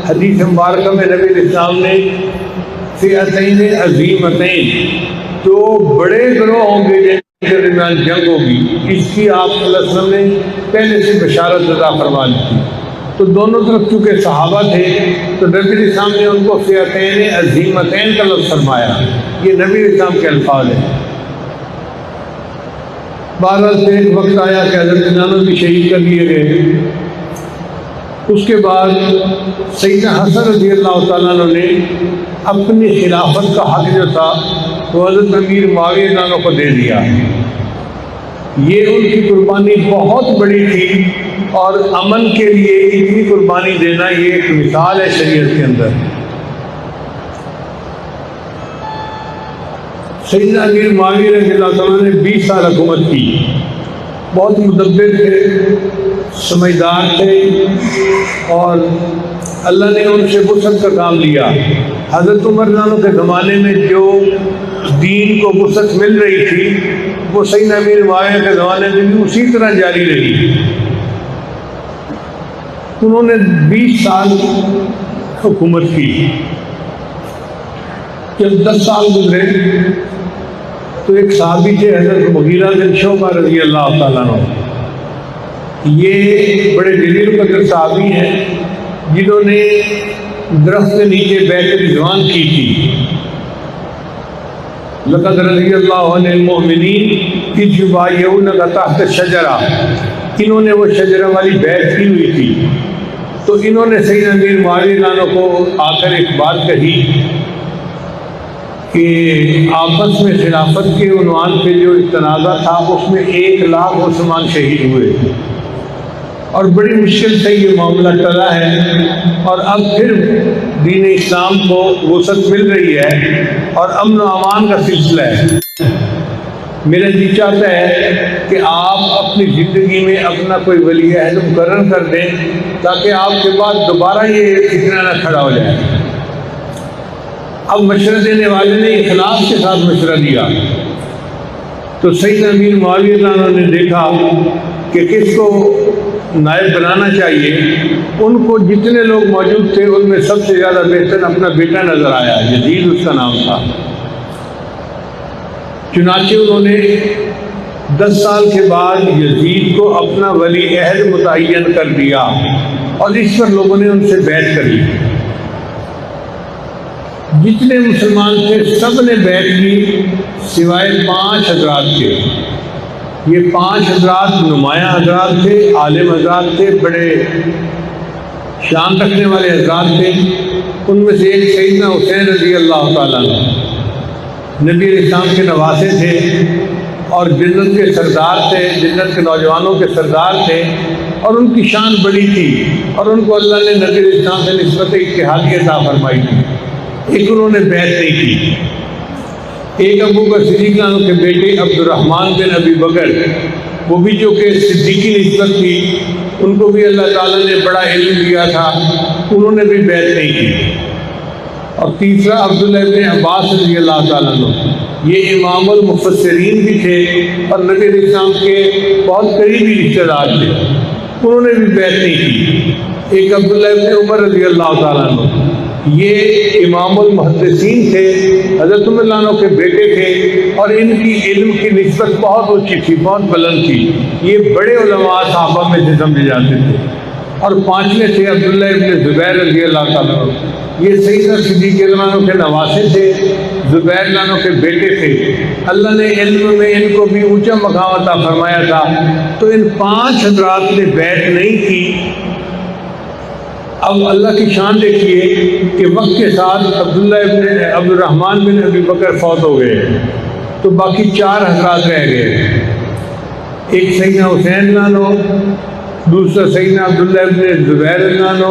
حدیث مبارکہ میں نبی علیہ السلام نے فئتین عظیمتین، دو بڑے گروہ ہوں گے جن کے درمیان جنگ ہوگی، اس کی آپ صلی اللہ علیہ وسلم نے پہلے سے بشارت عطا فرما دی تھی۔ تو دونوں طرف چونکہ صحابہ تھے تو نبی علیہ السلام نے ان کو فئتین عظیمتین کا لفظ فرمایا، یہ نبی علیہ السلام کے الفاظ ہیں۔ بہرحال پھر ایک وقت آیا کہ حضرت نانو بھی شہید کر دیے گئے۔ اس کے بعد سیدنا حسن رضی اللہ تعالیٰ عنہ نے اپنی خلافت کا حق جو تھا وہ حضرت امیر معاویہ نانو کو دے دیا۔ یہ ان کی قربانی بہت بڑی تھی، اور امن کے لیے اتنی قربانی دینا یہ ایک مثال ہے شریعت کے اندر۔ سیدنا امیر معاویہ رضی اللہ تعالیٰ نے 20 سال حکومت کی، بہت مدبر تھے، سمجھدار تھے، اور اللہ نے ان سے وسعت کا کام لیا۔ حضرت عمر نانو کے زمانے میں جو دین کو وسعت مل رہی تھی وہ سیدنا امیر معاویہ کے زمانے میں بھی اسی طرح جاری رہی۔ انہوں نے 20 سال حکومت کی۔ جب 10 سال گزرے تو ایک صحابی تھے حضرت مغیرہ بن شعبہ رضی اللہ تعالیٰ عنہ، یہ بڑے جلیل قدر صحابی ہیں جنہوں نے درخت کے نیچے بیعت رضوان کی تھی۔ لقد رضی اللہ عنہ المؤمنین اذ یبایعونک تحت الشجرہ، انہوں نے وہ شجرہ والی بیعت کی ہوئی تھی۔ تو انہوں نے سیدنا امیر معاویہ عنہ کو آ کر ایک بات کہی کہ آپس میں خلافت کے عنوان پہ جو تنازع تھا اس میں 1 لاکھ مسلمان شہید ہوئے، اور بڑی مشکل سے یہ معاملہ ٹلا ہے، اور اب پھر دین اسلام کو وسعت مل رہی ہے اور امن و امان کا سلسلہ ہے۔ میرا جی چاہتا ہے کہ آپ اپنی زندگی میں اپنا کوئی ولی عہد مقرر کر دیں تاکہ آپ کے بعد دوبارہ یہ فتنہ نہ کھڑا ہو جائے۔ اب مشورہ دینے والے نے اخلاص کے ساتھ مشورہ دیا تو سیدنا امیر معاویہ عنہ نے دیکھا کہ کس کو نائب بنانا چاہیے۔ ان کو جتنے لوگ موجود تھے ان میں سب سے زیادہ بہتر اپنا بیٹا نظر آیا، یزید اس کا نام تھا۔ چنانچہ انہوں نے 10 سال کے بعد یزید کو اپنا ولی عہد متعین کر دیا، اور اس پر لوگوں نے ان سے بیعت کری۔ جتنے مسلمان تھے سب نے بیعت کی سوائے 5 حضرات کے۔ یہ 5 حضرات نمایاں حضرات تھے، عالم حضرات تھے، بڑے شان رکھنے والے حضرات تھے۔ ان میں سے ایک سیدنا حسین رضی اللہ تعالیٰ عنہ نبی علیہ السلام کے نواسے تھے اور جنت کے سردار تھے، جنت کے نوجوانوں کے سردار تھے، اور ان کی شان بڑی تھی، اور ان کو اللہ نے نبی علیہ السلام سے نسبت اتحادی عطا فرمائی تھی۔ ایک انہوں نے بیعت نہیں کی۔ ایک ابو بکر صدیق عنہ کے بیٹے عبد الرحمن بن ابی بکر، وہ بھی جو کہ صدیقی نسبت تھی، ان کو بھی اللہ تعالیٰ نے بڑا علم دیا تھا، انہوں نے بھی بیعت نہیں کی۔ اور تیسرا عبداللہ ابن عباس رضی اللہ تعالیٰ عنہ، یہ امام المفسرین بھی تھے اور نبی علیہ السلام کے بہت قریبی رشتہ دار تھے، انہوں نے بھی بیعت نہیں کی۔ ایک عبداللہ ابن عمر رضی اللہ تعالیٰ عنہ، یہ امام المحدثین تھے، حضرت عمر عنہ کے بیٹے تھے، اور ان کی علم کی نسبت بہت اونچی تھی، بہت بلند تھی، یہ بڑے علماء صحابہ میں سے سمجھے جاتے تھے۔ اور 5ویں تھے عبداللہ ابن زبیر رضی اللہ تعالیٰ عنہ، یہ سیدنا صدیق عنہ کے نواسے تھے، زبیر عنہ کے بیٹے تھے۔ اللہ نے علم میں ان کو بھی اونچا مقام عطا فرمایا تھا، تو ان 5 حضرات نے بیعت نہیں کی۔ اب اللہ کی شان دیکھیے کہ وقت کے ساتھ عبد الرحمن بن ابی بکر فوت ہو گئے، تو باقی 4 حضرات رہ گئے۔ ایک سیدنا حسین عنہ، دوسرا سیدنا عبداللہ ابن زبیر عنہ،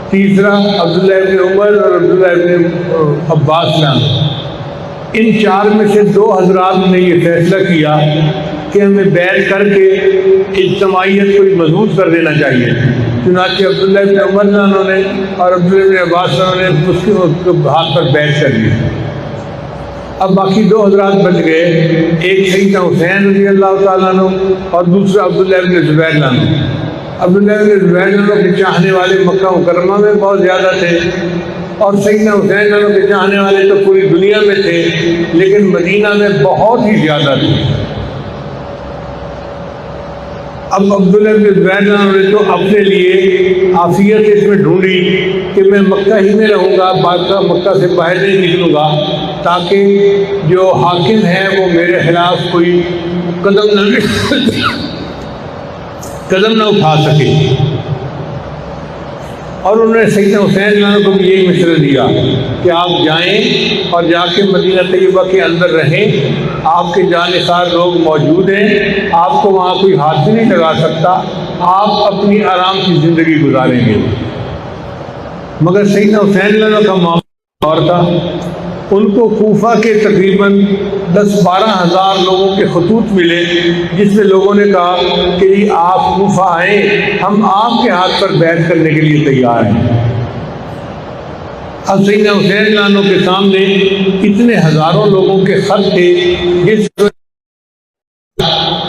تیسرا عبداللہ ابن عمر اور عبداللہ ابن عباس عنہ۔ ان 4 میں سے 2 حضرات نے یہ فیصلہ کیا کہ ہمیں بیعت کر کے اجتماعیت کو مضبوط کر دینا چاہیے۔ چنانچہ عبداللہ ابن عمر عنہ نے اور عبداللہ ابن عباس عنہ نے اس کے ہاتھ پر بیعت کر لی۔ اب باقی 2 حضرات بچ گئے، ایک سیدنا حسین رضی اللہ تعالیٰ عنہ اور دوسرا عبداللہ ابن زبیر عنہ۔ عبداللہ بن زبیر کے چاہنے والے مکہ مکرمہ میں بہت زیادہ تھے، اور سیدنا حسین کے چاہنے والے تو پوری دنیا میں تھے، لیکن مدینہ میں بہت ہی زیادہ تھے۔ اب عبداللہ بن زبیر نے تو اپنے لیے عافیت اس میں ڈھونڈی کہ میں مکہ ہی میں رہوں گا، مکہ سے باہر نہیں نکلوں گا، تاکہ جو حاکم ہے وہ میرے خلاف کوئی قدم نہ اٹھا سکے۔ اور انہوں نے سیدنا حسین کو بھی یہی مشورہ دیا کہ آپ جائیں اور جا کے مدینہ طیبہ کے اندر رہیں، آپ کے جانثار لوگ موجود ہیں، آپ کو وہاں کوئی ہاتھ نہیں لگا سکتا، آپ اپنی آرام کی زندگی گزاریں گے۔ مگر سیدنا حسین کا معاملہ اور تھا، ان کو کوفہ کے تقریباً 10-12 ہزار لوگوں کے خطوط ملے، جس میں لوگوں نے کہا کہ جی آپ کوفہ آئیں، ہم آپ کے ہاتھ پر بیعت کرنے کے لیے تیار ہیں۔ اب سیدنا حسین کے سامنے اتنے ہزاروں لوگوں کے خط تھے جس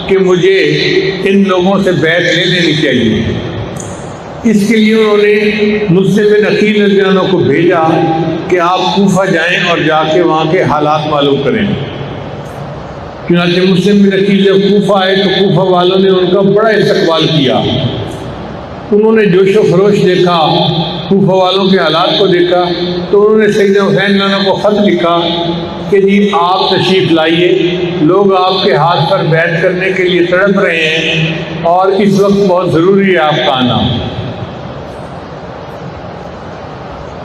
کہ مجھے ان لوگوں سے بیعت لے لینی چاہیے۔ اس کے لیے انہوں نے مسلم بن عقیل رضی اللہ عنہ کو بھیجا کہ آپ کوفہ جائیں اور جا کے وہاں کے حالات معلوم کریں۔ چنانچہ مسلم بن عقیل جب کوفہ آئے تو کوفہ والوں نے ان کا بڑا استقبال کیا، انہوں نے جوش و خروش دیکھا، کوفہ والوں کے حالات کو دیکھا، تو انہوں نے سیدنا حسین کو خط لکھا کہ جی آپ تشریف لائیے، لوگ آپ کے ہاتھ پر بیعت کرنے کے لیے تڑپ رہے ہیں اور اس وقت بہت ضروری ہے آپ کا آنا۔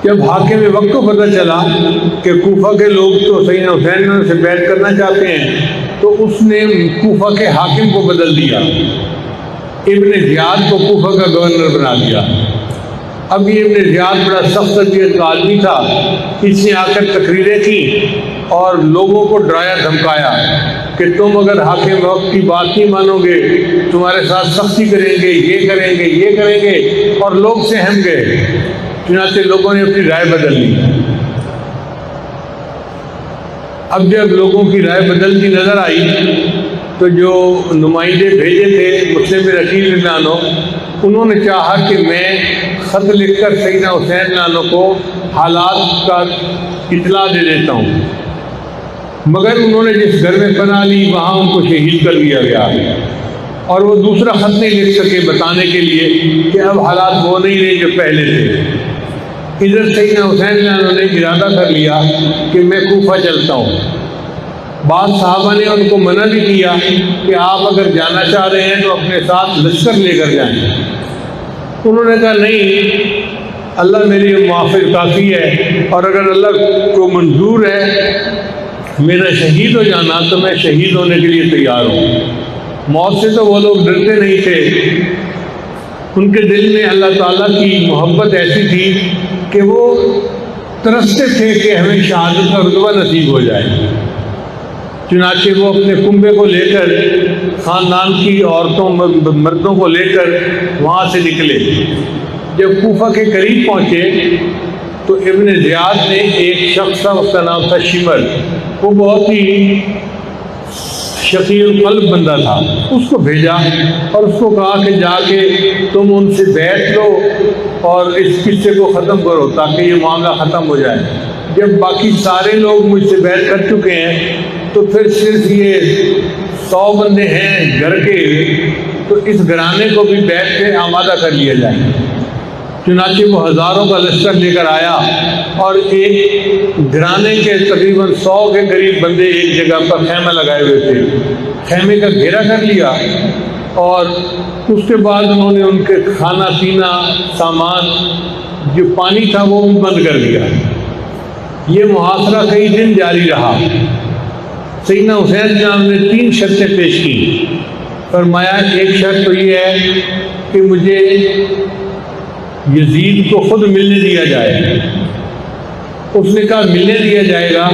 جب حاکم وقت کو پتہ چلا کہ کوفہ کے لوگ تو سیدنا حسین سے بیعت کرنا چاہتے ہیں، تو اس نے کوفہ کے حاکم کو بدل دیا، ابن زیاد کو کوفہ کا گورنر بنا دیا۔ اب یہ ابن زیاد بڑا سخت طبیعت کا آدمی تھا، اس نے آ کر تقریریں کی اور لوگوں کو ڈرایا دھمکایا کہ تم اگر حاکم وقت کی بات نہیں مانو گے، تمہارے ساتھ سختی کریں گے، یہ کریں گے، یہ کریں گے، اور لوگ سہم گئے۔ چنانچہ لوگوں نے اپنی رائے بدل لی۔ اب جب لوگوں کی رائے بدلتی نظر آئی تو جو نمائندے بھیجے تھے مسلم بن عقیل رضی اللہ عنہ، انہوں نے چاہا کہ میں خط لکھ کر سیدنا حسین رضی اللہ عنہ کو حالات کا اطلاع دے دیتا ہوں، مگر انہوں نے جس گھر میں پناہ لی وہاں ان کو شہید کر دیا گیا، اور وہ دوسرا خط نہیں لکھ سکے بتانے کے لیے کہ اب حالات وہ نہیں رہے جو پہلے تھے۔ ادھر سیدنا حسین رضی اللہ عنہ نے ارادہ کر لیا کہ میں کوفہ چلتا ہوں۔ بعض صحابہ نے ان کو منع بھی کیا کہ آپ اگر جانا چاہ رہے ہیں تو اپنے ساتھ لشکر لے کر جائیں۔ انہوں نے کہا نہیں، اللہ میری معافی کافی ہے، اور اگر اللہ کو منظور ہے میرا شہید ہو جانا تو میں شہید ہونے کے لیے تیار ہوں۔ موت سے تو وہ لوگ ڈرتے نہیں تھے، ان کے دل میں اللہ تعالیٰ کی محبت ایسی تھی کہ وہ ترستے تھے کہ ہمیں شہادت کا رتبہ نصیب ہو جائے۔ چنانچہ وہ اپنے کنبے کو لے کر، خاندان کی عورتوں مردوں کو لے کر وہاں سے نکلے۔ جب کوفہ کے قریب پہنچے تو ابن زیاد نے ایک شخص تھا، اس کا نام تھا شمر، وہ بہت ہی شقی القلب بندہ تھا، اس کو بھیجا اور اس کو کہا کہ جا کے تم ان سے بیعت لو اور اس قصے کو ختم کرو تاکہ یہ معاملہ ختم ہو جائے۔ جب باقی سارے لوگ مجھ سے بیعت کر چکے ہیں تو پھر صرف یہ 100 بندے ہیں گھر کے، تو اس گھرانے کو بھی بیعت پہ آمادہ کر لیا جائے۔ چنانچہ وہ ہزاروں کا لشکر لے کر آیا اور ایک گھرانے کے تقریباً 100 کے قریب بندے ایک جگہ پر خیمہ لگائے ہوئے تھے، خیمے کا گھیرا کر لیا، اور اس کے بعد انہوں نے ان کے کھانا پینا سامان جو پانی تھا وہ بند کر دیا۔ یہ محاصرہ کئی دن جاری رہا۔ سیدنا حسین جان نے 3 شرطیں پیش کی۔ فرمایا ایک شرط تو یہ ہے کہ مجھے یزید کو خود ملنے دیا جائے۔ اس نے کہا ملنے دیا جائے گا،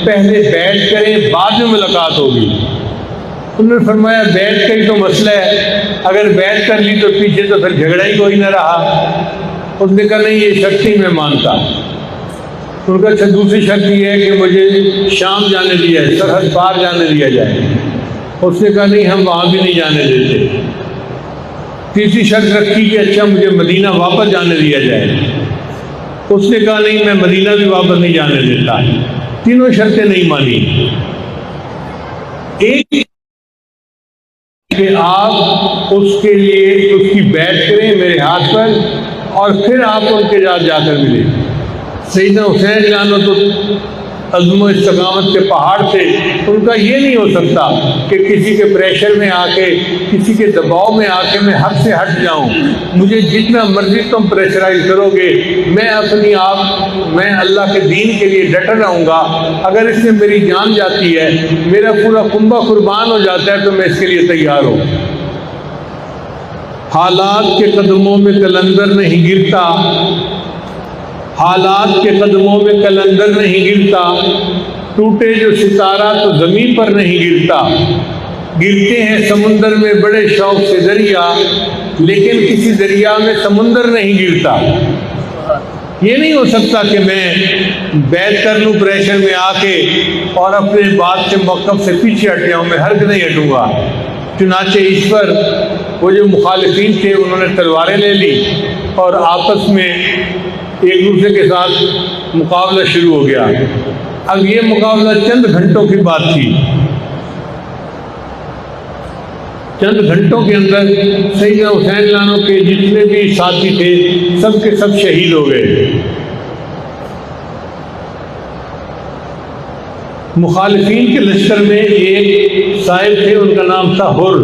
پہلے بیعت کریں بعد میں ملاقات ہوگی۔ انہوں نے فرمایا بیعت کا ہی تو مسئلہ ہے، اگر بیعت کر لی تو پیچھے تو پھر جھگڑا ہی کوئی نہ رہا۔ اس نے کہا نہیں، یہ شرط ہی میں مانتا۔ ان کا اچھا دوسری شرط یہ ہے کہ مجھے شام جانے دیا ہے، سرحد پار جانے دیا جائے۔ اس نے کہا نہیں، ہم وہاں بھی نہیں جانے دیتے۔ تیسری شرط رکھی کہ اچھا مجھے مدینہ واپس جانے دیا جائے. اس نے کہا نہیں، میں مدینہ بھی واپس نہیں جانے دیتا. تینوں شرطیں نہیں مانی. ایک کہ آپ اس کے لیے اس کی بیعت کریں میرے ہاتھ پر، اور پھر آپ ان کے ساتھ جا کر ملیں. سیدنا حسین جانو تو عزم و استقامت کے پہاڑ تھے. ان کا یہ نہیں ہو سکتا کہ کسی کے پریشر میں آ کے، کسی کے دباؤ میں آ کے میں حق سے ہٹ جاؤں. مجھے جتنا مرضی تم پریشرائز کرو گے، میں میں اللہ کے دین کے لیے ڈٹا رہوں گا. اگر اس میں میری جان جاتی ہے، میرا پورا کنبہ قربان ہو جاتا ہے، تو میں اس کے لیے تیار ہوں. حالات کے قدموں میں کلندر نہیں گرتا، حالات کے قدموں میں کلندر نہیں گرتا. ٹوٹے جو ستارہ تو زمین پر نہیں گرتا. گرتے ہیں سمندر میں بڑے شوق سے دریا، لیکن کسی دریا میں سمندر نہیں گرتا. یہ نہیں ہو سکتا کہ میں بیعت کر لوں پریشر میں آ کے اور اپنے بات سے موقف سے پیچھے ہٹ جاؤں. میں ہرگز نہیں ہٹوں گا. چنانچہ اس پر وہ جو مخالفین تھے انہوں نے تلواریں لے لی اور آپس میں ایک دوسرے کے ساتھ مقابلہ شروع ہو گیا. اب یہ مقابلہ چند گھنٹوں کی بات تھی. چند گھنٹوں کے اندر سیدنا حسین لانو کے جتنے بھی ساتھی تھے سب کے سب شہید ہو گئے. مخالفین کے لشکر میں ایک صاحب تھے، ان کا نام تھا حر.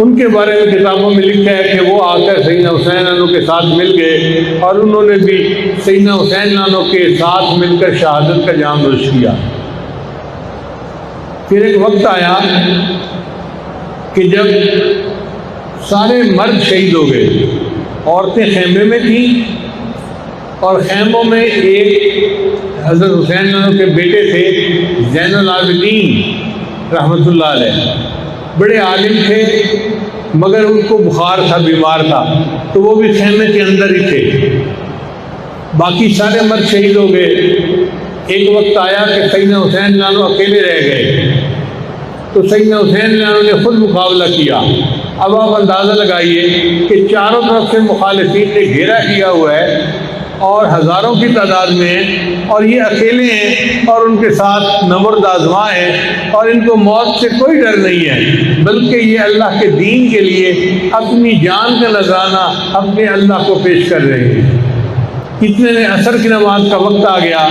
ان کے بارے میں کتابوں میں لکھا ہے کہ وہ آ کر سیدنا حسین لانو کے ساتھ مل گئے اور انہوں نے بھی سیدنا حسین لانو کے ساتھ مل کر شہادت کا جام نوش کیا. پھر ایک وقت آیا کہ جب سارے مرد شہید ہو گئے، عورتیں خیمے میں تھیں اور خیموں میں ایک حضرت حسین لانو کے بیٹے تھے زین العابدین رحمۃ اللہ علیہ. بڑے عالم تھے مگر ان کو بخار تھا، بیمار تھا، تو وہ بھی خیمے کے اندر ہی تھے. باقی سارے مرد شہید ہو گئے. ایک وقت آیا کہ سیدنا حسین لانو اکیلے رہ گئے، تو سیدنا حسین لانو نے خود مقابلہ کیا. اب آپ اندازہ لگائیے کہ چاروں طرف سے مخالفین نے گھیرا کیا ہوا ہے اور ہزاروں کی تعداد میں ہیں، اور یہ اکیلے ہیں اور ان کے ساتھ نمرد آزما ہیں، اور ان کو موت سے کوئی ڈر نہیں ہے، بلکہ یہ اللہ کے دین کے لیے اپنی جان کا نذرانہ اپنے اللہ کو پیش کر رہے ہیں. اتنے میں عصر کی نماز کا وقت آ گیا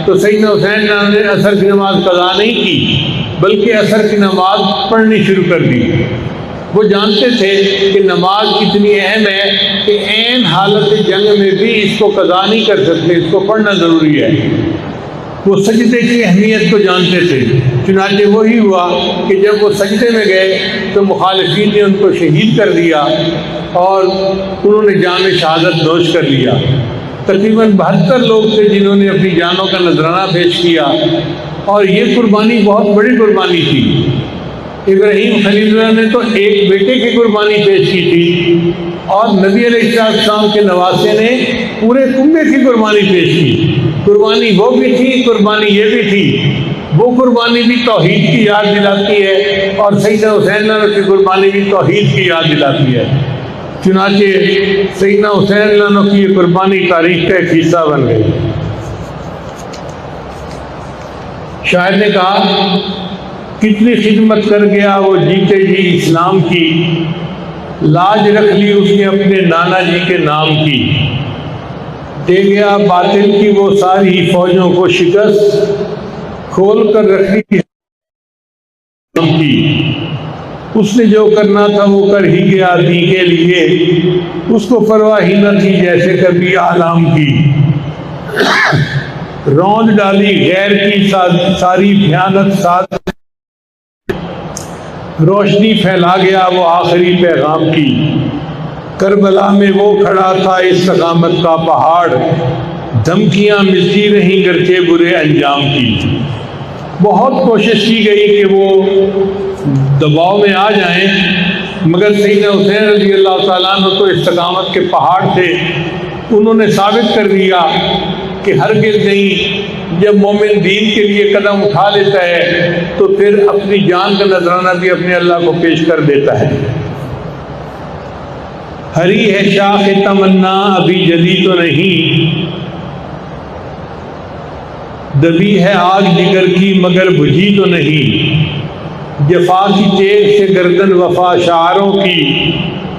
تو سیدنا حسین لانو نے عصر کی نماز قضا نہیں کی بلکہ عصر کی نماز پڑھنی شروع کر دی. وہ جانتے تھے کہ نماز اتنی اہم ہے کہ عین حالت جنگ میں بھی اس کو قضا نہیں کر سکتے، اس کو پڑھنا ضروری ہے. وہ سجدے کی اہمیت کو جانتے تھے. چنانچہ وہی ہوا کہ جب وہ سجدے میں گئے تو مخالفین نے ان کو شہید کر دیا اور انہوں نے جام شہادت نوش کر لیا. تقریباً 72 لوگ تھے جنہوں نے اپنی جانوں کا نذرانہ پیش کیا، اور یہ قربانی بہت بڑی قربانی تھی. ابراہیم خلیل اللہ نے تو ایک بیٹے کی قربانی پیش کی تھی، اور نبی علیہ السلام کے نواسے نے پورے کنبے کی قربانی پیش کی. قربانی وہ بھی تھی، قربانی یہ بھی تھی. وہ قربانی بھی توحید کی یاد دلاتی ہے اور سیدنا حسین لانو کی قربانی بھی توحید کی یاد دلاتی ہے. چنانچہ سیدنا حسین لانو کی یہ قربانی تاریخ کا ایک حصہ بن گئی. شاعر نے کہا کتنی خدمت کر گیا وہ جیتے جی اسلام کی، لاج رکھ لی اس نے اپنے نانا جی کے نام کی. دے گیا باطل کی وہ ساری فوجوں کو شکست، کھول کر رکھی کی. اس نے جو کرنا تھا وہ کر ہی گیا دین کے لیے، اس کو پرواہ ہی نہ تھی جیسے کبھی اعلام کی. روند ڈالی غیر کی ساری بھیانت ساتھ، روشنی پھیلا گیا وہ آخری پیغام کی. کربلا میں وہ کھڑا تھا استقامت کا پہاڑ، دھمکیاں ملتی رہیں گرچہ برے انجام کی. بہت کوشش کی گئی کہ وہ دباؤ میں آ جائیں، مگر سیدنا حسین رضی اللہ تعالیٰ عنہ تو استقامت کے پہاڑ تھے. انہوں نے ثابت کر دیا کہ ہرگز نہیں، جب مومن دین کے لیے قدم اٹھا لیتا ہے تو پھر اپنی جان کا نذرانہ بھی اپنے اللہ کو پیش کر دیتا ہے. ہری ہے شاخ تمنا ابھی جلی تو نہیں، دبی ہے آگ جگر کی مگر بجھی تو نہیں، جفا کی تیغ سے گردن وفا شعاروں کی،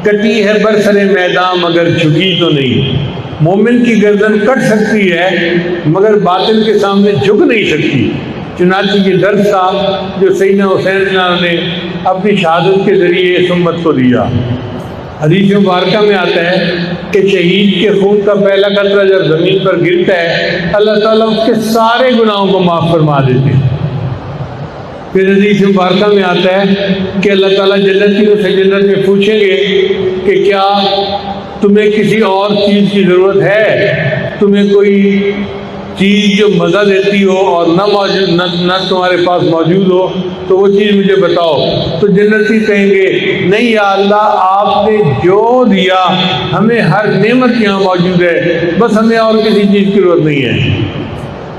کٹی ہے برسر میدان مگر جھکی تو نہیں۔ مومن کی گردن کٹ سکتی ہے مگر باطل کے سامنے جھک نہیں سکتی۔ چنانچہ یہ درس تھا جو سیدنا حسین اللہ نے اپنی شہادت کے ذریعے اس امت کو دیا۔ حدیث مبارکہ میں آتا ہے کہ شہید کے خون کا پہلا قطرہ جب زمین پر گرتا ہے اللہ تعالیٰ اس کے سارے گناہوں کو معاف فرما دیتے ہیں۔ پھر حدیث مبارکہ میں آتا ہے کہ اللہ تعالیٰ جنتیوں سے جنت میں پوچھیں گے کہ کیا تمہیں کسی اور چیز کی ضرورت ہے؟ تمہیں کوئی چیز جو مزہ دیتی ہو اور نہ تمہارے پاس موجود ہو تو وہ چیز مجھے بتاؤ۔ تو جنتی کہیں گے نہیں یا اللہ، آپ نے جو دیا ہمیں ہر نعمت یہاں موجود ہے، بس ہمیں اور کسی چیز کی ضرورت نہیں ہے۔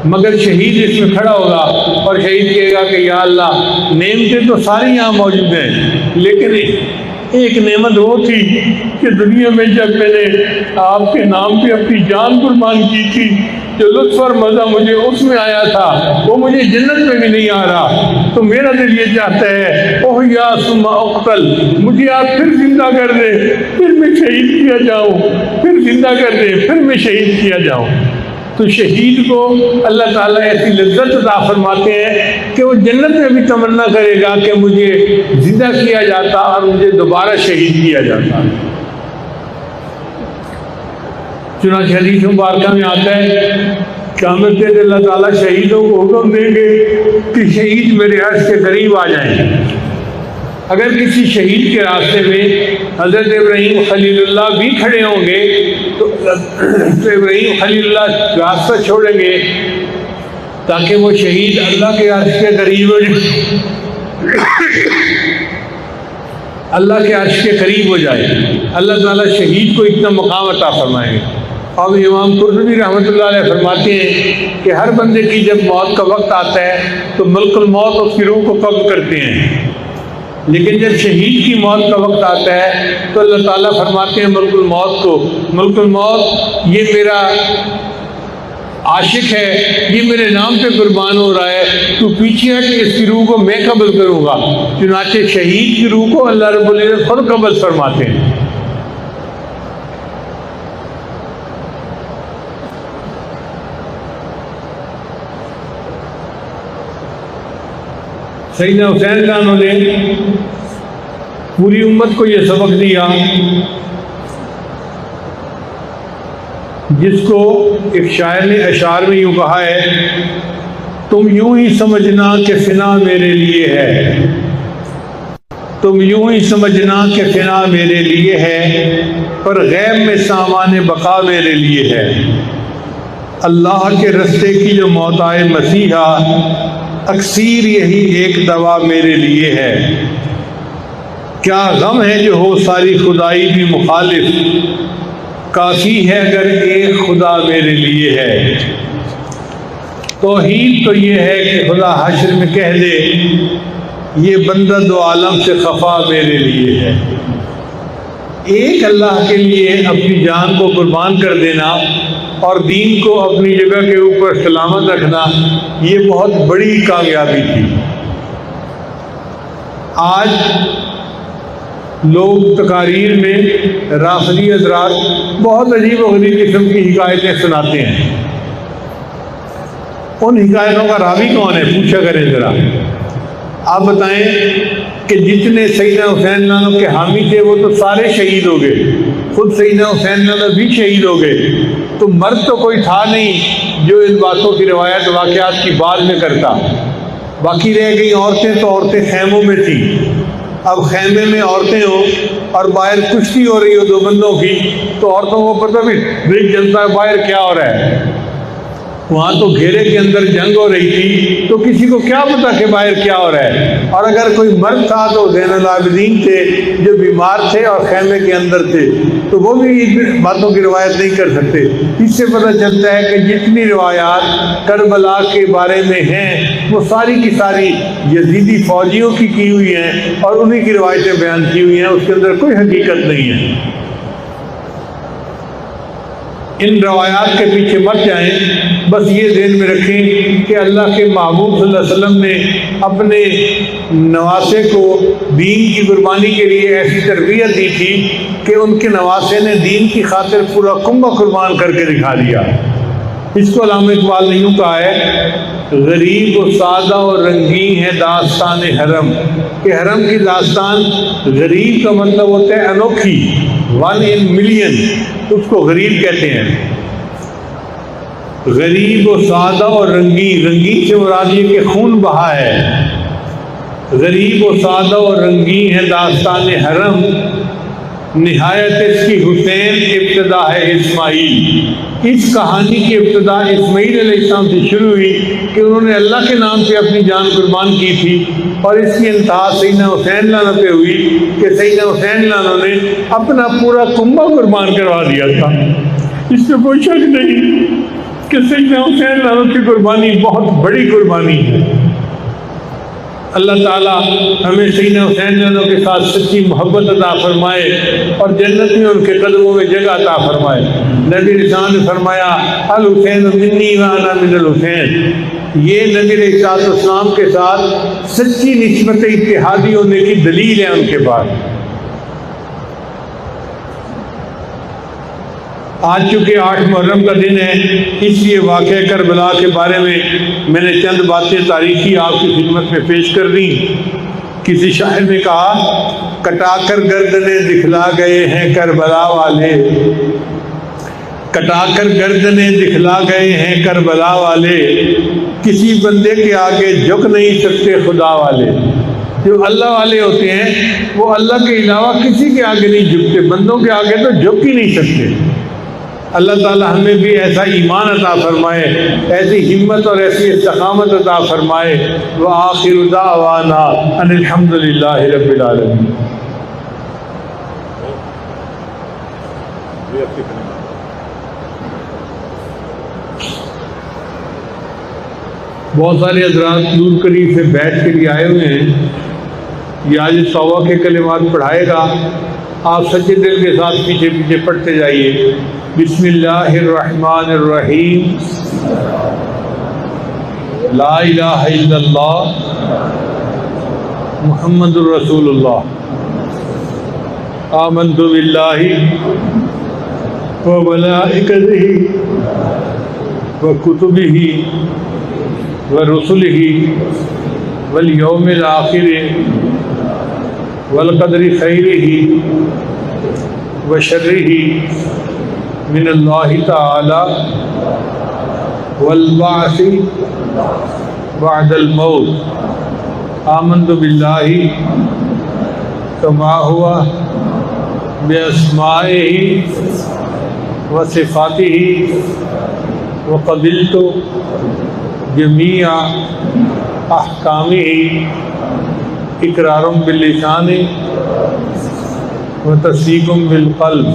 مگر شہید اس میں کھڑا ہوگا اور شہید کہے گا کہ یا اللہ، نعمتیں تو ساری یہاں موجود ہیں، لیکن ایک نعمت وہ تھی کہ دنیا میں جب میں نے آپ کے نام پہ اپنی جان قربان کی تھی، جو لطف اور مزہ مجھے اس میں آیا تھا وہ مجھے جنت میں بھی نہیں آ رہا۔ تو میرا دل یہ چاہتا ہے اوہ یا ثم اقتل، مجھے آپ پھر زندہ کر دے، پھر میں شہید کیا جاؤں، پھر زندہ کر دے، پھر میں شہید کیا جاؤں۔ تو شہید کو اللہ تعالیٰ ایسی لذت عطا فرماتے ہیں کہ وہ جنت میں بھی تمنا کرے گا کہ مجھے زندہ کیا جاتا اور مجھے دوبارہ شہید کیا جاتا۔ چنانچہ حدیث مبارکہ میں آتا ہے قیامت کے دن اللہ تعالیٰ شہیدوں کو حکم دیں گے کہ شہید میرے عرش کے قریب آ جائیں۔ اگر کسی شہید کے راستے میں حضرت ابراہیم خلیل اللہ بھی کھڑے ہوں گے تو ابراہیم خلیل اللہ راستہ چھوڑیں گے تاکہ وہ شہید اللہ کے عرش کے قریب ہو جائے، اللہ کے عرش کے قریب ہو جائے۔ اللہ تعالیٰ شہید کو اتنا مقام عطا فرمائیں گے۔ اب امام قرطبی رحمۃ اللہ علیہ فرماتے ہیں کہ ہر بندے کی جب موت کا وقت آتا ہے تو ملک الموت اس کی روح کو قبض کرتے ہیں، لیکن جب شہید کی موت کا وقت آتا ہے تو اللہ تعالیٰ فرماتے ہیں ملک الموت کو، ملک الموت یہ میرا عاشق ہے، یہ میرے نام پہ قربان ہو رہا ہے، تو پیچھے ہے کہ اس کی روح کو میں قبض کروں گا۔ چنانچہ شہید کی روح کو اللہ رب العزت خود قبض فرماتے ہیں۔ سیدنا حسین خان نے پوری امت کو یہ سبق دیا جس کو ایک شاعر نے اشعار میں یوں کہا ہے، تم یوں ہی سمجھنا کہ فنا میرے لیے ہے، تم یوں ہی سمجھنا کہ فنا میرے لیے ہے، پر غیب میں سامان بقا میرے لیے ہے۔ اللہ کے رستے کی جو موت آئے مسیحا، اکثیر یہی ایک دوا میرے لیے ہے۔ کیا غم ہے جو ہو ساری خدائی بھی مخالف، کافی ہے اگر ایک خدا میرے لیے ہے۔ توحید تو یہ ہے کہ خدا حشر میں کہہ دے یہ بندہ دو عالم سے خفا میرے لیے ہے۔ ایک اللہ کے لیے اپنی جان کو قربان کر دینا اور دین کو اپنی جگہ کے اوپر سلامت رکھنا، یہ بہت بڑی کامیابی تھی۔ آج لوگ تقاریر میں رافضی حضرات بہت عجیب و غریب قسم کی حکایتیں سناتے ہیں۔ ان حکایتوں کا راوی کون ہے پوچھا کریں ذرا۔ آپ بتائیں کہ جتنے سیدنا حسین نانو کے حامی تھے وہ تو سارے شہید ہو گئے، خود سیدنا حسین نانو بھی شہید ہو گئے، تو مرد تو کوئی تھا نہیں جو ان باتوں کی روایت واقعات کی بعد میں کرتا۔ باقی رہ گئی عورتیں، تو عورتیں خیموں میں تھیں۔ اب خیمے میں عورتیں ہوں اور باہر کشتی ہو رہی ہو دو بندوں کی، تو عورتوں کو پتہ بھی نہیں چلتا ہے باہر کیا ہو رہا ہے۔ وہاں تو گھیرے کے اندر جنگ ہو رہی تھی تو کسی کو کیا پتا کہ باہر کیا ہو رہا ہے۔ اور اگر کوئی مرد تھا تو زین العابدین تھے جو بیمار تھے اور خیمے کے اندر تھے، تو وہ بھی باتوں کی روایت نہیں کر سکتے۔ اس سے پتہ چلتا ہے کہ جتنی روایات کربلا کے بارے میں ہیں وہ ساری کی ساری یزیدی فوجیوں کی ہوئی ہیں اور انہی کی روایتیں بیان کی ہوئی ہیں، اس کے اندر کوئی حقیقت نہیں ہے۔ ان روایات کے پیچھے مت جائیں، بس یہ ذہن میں رکھیں کہ اللہ کے محبوب صلی اللہ علیہ وسلم نے اپنے نواسے کو دین کی قربانی کے لیے ایسی تربیت دی تھی کہ ان کے نواسے نے دین کی خاطر پورا کنبہ قربان کر کے دکھا دیا۔ اس کو علامہ اقبال نے یوں کہا ہے، غریب و سادہ اور رنگین ہے داستان حرم، کہ حرم کی داستان غریب کا مطلب ہوتا ہے انوکھی، 1 in million، اس کو غریب کہتے ہیں۔ غریب و سادہ اور رنگین، رنگین سے مراد یہ کہ خون بہا ہے۔ غریب و سادہ اور رنگین ہے داستان حرم، نہایت اس کی حسین ابتدا ہے اسماعیل۔ اس کہانی کی ابتدا اسماعیل علیہ السلام سے شروع ہوئی کہ انہوں نے اللہ کے نام سے اپنی جان قربان کی تھی، اور اس کی انتہا سیدنا حسین لانا پہ ہوئی کہ سیدنا حسین لانا نے اپنا پورا کنبہ قربان کروا دیا تھا۔ اس میں کوئی شک نہیں کہ سیدنا حسین لانا کی قربانی بہت بڑی قربانی ہے۔ اللہ تعالیٰ ہمیں سیدنا حسین لانا کے ساتھ سچی محبت عطا فرمائے اور جنت میں ان کے قدموں میں جگہ عطا فرمائے۔ نبی رسالت نے فرمایا الحسین منی وانا من الحسین، یہ نبی علیہ السلام کے ساتھ سچی نسبت اتحادی ہونے کی دلیل ہے ان کے پاس۔ آج چونکہ 8 محرم کا دن ہے، اس لیے واقعہ کربلا کے بارے میں نے چند باتیں تاریخی آپ کی خدمت میں پیش کر دی۔ کسی شاعر نے کہا، کٹا کر گردنیں دکھلا گئے ہیں کربلا والے، کٹا کر گردنیں دکھلا گئے ہیں کربلا والے، کسی بندے کے آگے جھک نہیں سکتے خدا والے۔ جو اللہ والے ہوتے ہیں وہ اللہ کے علاوہ کسی کے آگے نہیں جھکتے، بندوں کے آگے تو جھک ہی نہیں سکتے۔ اللہ تعالی ہمیں بھی ایسا ایمان عطا فرمائے، ایسی ہمت اور ایسی استقامت عطا فرمائے۔ وآخر دعوانا ان الحمد للہ رب العالمین۔ بہت سارے حضرات نور کریم سے بیٹھ کے لیے آئے ہوئے ہیں، یہ آج توبہ کے کلمات پڑھائے گا، آپ سچے دل کے ساتھ پیچھے پیچھے پڑھتے جائیے۔ بسم اللہ الرحمن الرحیم، لا الہ الا اللہ محمد الرسول اللہ، آمنت باللہ وملائکتہ وکتبہ ورسلہ والیوم الآخر والقدر خیرہ وشرہ من اللہ تعالی والبعث بعد الموت، آمنت باللہ کما ہوا باسمائہ وصفاتہ وقبلت جمیع احکامہ اقرار باللسان وتصدیق بالقلب۔